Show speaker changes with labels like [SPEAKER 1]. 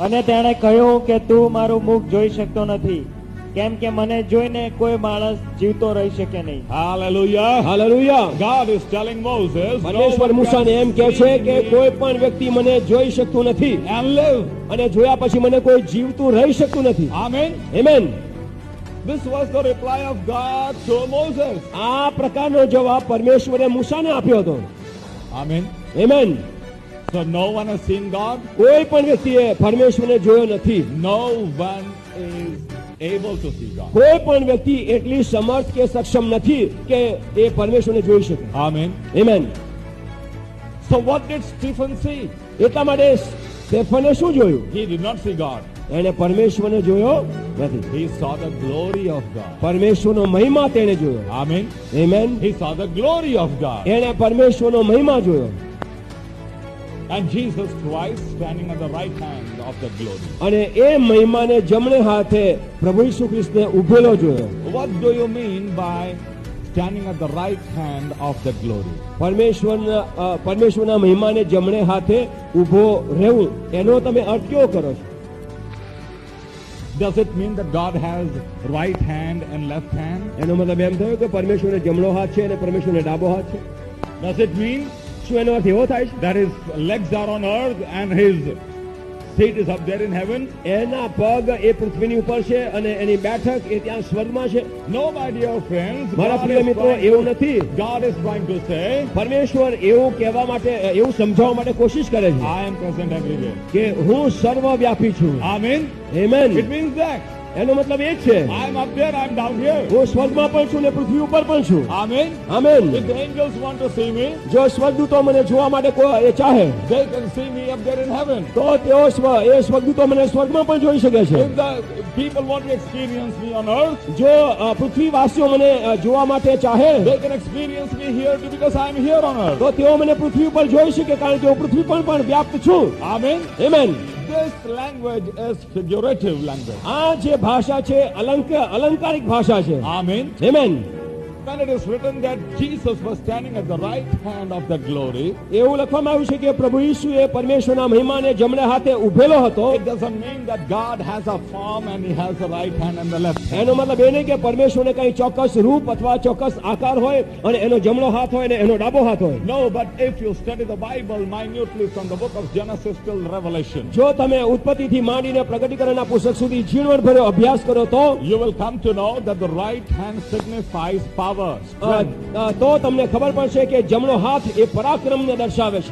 [SPEAKER 1] અને તેણે કહ્યું કે તું મારું મુખ જોઈ શકતો નથી, કેમ કે મને જોઈને કોઈ માણસ જીવતો રહી શકે નહીં.
[SPEAKER 2] Hallelujah.
[SPEAKER 3] Hallelujah.
[SPEAKER 2] God is telling Moses, no
[SPEAKER 3] Parmeshwar
[SPEAKER 2] one
[SPEAKER 3] મૂસાને
[SPEAKER 2] can
[SPEAKER 3] એમ કહે
[SPEAKER 2] see
[SPEAKER 3] છે કે
[SPEAKER 2] me
[SPEAKER 3] કોઈ પણ વ્યક્તિ મને જોઈ શકતું નથી
[SPEAKER 2] and live.
[SPEAKER 3] અને જોયા પછી મને કોઈ જીવતું રહી શકતું નથી.
[SPEAKER 2] Amen.
[SPEAKER 3] Amen.
[SPEAKER 2] This was the reply of God to Moses.
[SPEAKER 3] આ પ્રકારનો જવાબ પરમેશ્વરે મૂસાને આપ્યો હતો.
[SPEAKER 2] Amen.
[SPEAKER 3] Amen.
[SPEAKER 2] So no one has seen God.
[SPEAKER 3] કોઈ પણ વ્યક્તિએ પરમેશ્વરને જોયો નથી.
[SPEAKER 2] No one is able to see God.
[SPEAKER 3] કોઈ પણ વ્યક્તિ એટલી સમર્થ કે સક્ષમ નથી કે એ પરમેશ્વરને જોઈ શકે.
[SPEAKER 2] Amen.
[SPEAKER 3] Amen.
[SPEAKER 2] So what did Stephen see?
[SPEAKER 3] એટલા માટે સ્ટેફને શું જોયું?
[SPEAKER 2] He did not see God.
[SPEAKER 3] એણે પરમેશ્વરને જોયો નથી.
[SPEAKER 2] He saw the glory of God.
[SPEAKER 3] પરમેશ્વરનો મહિમા તેણે જોયો.
[SPEAKER 2] Amen.
[SPEAKER 3] Amen.
[SPEAKER 2] He saw the glory of God.
[SPEAKER 3] એણે પરમેશ્વરનો મહિમા જોયો.
[SPEAKER 2] And Jesus Christ standing at the right hand of the glory.
[SPEAKER 3] અને એ મહિમાને જમણે હાથે પ્રભુ ઈસુ ખ્રિસ્તને ઉભેલો જોયો.
[SPEAKER 2] What do you mean by standing at the right hand of the glory?
[SPEAKER 3] પરમેશ્વરના મહિમાને જમણે હાથે ઉભો રહેવું, એનો તમે અર્થ કેવો કરો છો?
[SPEAKER 2] Does it mean that God has right hand and left hand?
[SPEAKER 3] એનો મતલબ એમ થયો કે પરમેશ્વરને જમણો હાથ છે અને પરમેશ્વરને ડાબો હાથ છે?
[SPEAKER 2] Does it mean
[SPEAKER 3] શું એનો અર્થ એવો થાય છે
[SPEAKER 2] that his legs are on earth and his seat is up there in heaven?
[SPEAKER 3] એના પગ એ પૃથ્વીની ઉપર છે અને એની બેઠક એ ત્યાં સ્વર્ગમાં છે?
[SPEAKER 2] No, my dear friends.
[SPEAKER 3] મારા
[SPEAKER 2] God
[SPEAKER 3] પ્રિય
[SPEAKER 2] is
[SPEAKER 3] મિત્રો,
[SPEAKER 2] trying
[SPEAKER 3] એવું
[SPEAKER 2] to-
[SPEAKER 3] નથી.
[SPEAKER 2] God is trying to say,
[SPEAKER 3] પરમેશ્વર એવું કહેવા માટે, એવું સમજાવવા માટે કોશિશ કરે છે
[SPEAKER 2] I am present everywhere.
[SPEAKER 3] કે હું સર્વવ્યાપી છું.
[SPEAKER 2] Amen.
[SPEAKER 3] Amen.
[SPEAKER 2] It means that
[SPEAKER 3] એનો મતલબ એ જ છે,
[SPEAKER 2] I am up there, I am down here.
[SPEAKER 3] હું સ્વર્ગમાં પણ છું ને પૃથ્વી ઉપર પણ છું.
[SPEAKER 2] Amen.
[SPEAKER 3] Amen.
[SPEAKER 2] If the angels want to see me,
[SPEAKER 3] જો સ્વર્ગદૂતો મને જોવા માટે એ ચાહે
[SPEAKER 2] they can see me up there in heaven.
[SPEAKER 3] તો તેઓ એ સ્વર્ગદૂતો મને સ્વર્ગમાં પણ જોઈ શકે છે.
[SPEAKER 2] If the people want to experience me on earth,
[SPEAKER 3] જો પૃથ્વીવાસીઓ મને જોવા માટે ચાહે
[SPEAKER 2] they can experience me here too because I am here on earth.
[SPEAKER 3] તો તેઓ મને પૃથ્વી ઉપર જોઈ શકે, કારણ કે હું પૃથ્વી પર પણ વ્યાપ્ત છું.
[SPEAKER 2] Amen.
[SPEAKER 3] Amen.
[SPEAKER 2] This language is figurative language.
[SPEAKER 3] આ જે ભાષા છે અલંકારિક ભાષા છે.
[SPEAKER 2] Amen.
[SPEAKER 3] Amen.
[SPEAKER 2] When it is written that Jesus was standing at the right hand of the glory,
[SPEAKER 3] એવું લખવામાં આવ્યું છે કે પ્રભુ ઈસુએ પરમેશ્વરના મહિમાને જમણે હાથે ઉભેલો હતો.
[SPEAKER 2] it doesn't mean that God has a form and he has the right hand and the left hand.
[SPEAKER 3] એનો મતલબ એ નહીં કે પરમેશ્વરને કઈ ચોક્કસ રૂપ અથવા ચોક્કસ આકાર હોય અને એનો જમણો હાથ હોય અને એનો ડાબો હાથ હોય.
[SPEAKER 2] No, but if you study the Bible minutely from the book of Genesis till Revelation,
[SPEAKER 3] જો તમે ઉત્પત્તિથી માંડીને પ્રગટીકરણના પુસ્તક સુધી ઝીણવટભર્યો અભ્યાસ કરો તો
[SPEAKER 2] you will come to know that the right hand signifies power, strength.
[SPEAKER 3] તો તમને ખબર પડશે કે જમણો હાથ એ પરાક્રમને દર્શાવે છે.